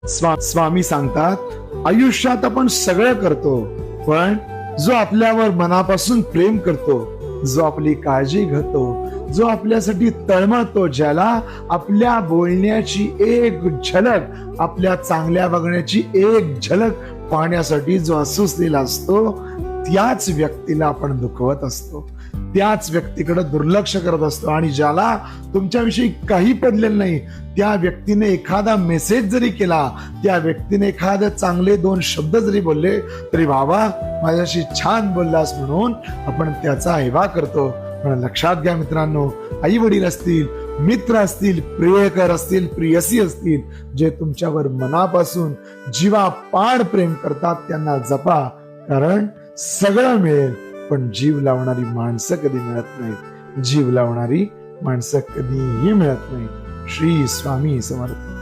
स्वामी सांगतात, आयुष्यात आपण सगळं करतो, पण जो आपल्यावर मनापासून प्रेम करतो, जो आपली काळजी घेतो, जो आपल्यासाठी तळमळतो, ज्याला आपल्या बोलण्याची एक झलक, आपल्या चांगल्या वागण्याची एक झलक पाहण्यासाठी जो असुसलेला असतो, त्याच व्यक्तीला आपण दुखवत असतो, त्याच व्यक्तीकडे दुर्लक्ष करत असतो. आणि ज्याला तुमच्याविषयी काही पडलेलं नाही, त्या व्यक्तीने एखादा मेसेज जरी केला, त्या व्यक्तीने एखादे चांगले 2 शब्द जरी बोलले तरी बाबा माझ्याशी छान बोललास म्हणून आपण त्याचा हेवा करतो. पण लक्षात घ्या मित्रांनो, आई वडील असतील, मित्र असतील, प्रियकर असतील, प्रियसी असतील, जे तुमच्यावर मनापासून जीवापाड प्रेम करतात त्यांना जपा, कारण सगळं मिळेल पण जीव लावणारी माणसं कधी मिळत नाहीत. जीव लावणारी माणसं कधीही मिळत नाहीत. श्री स्वामी समर्थ.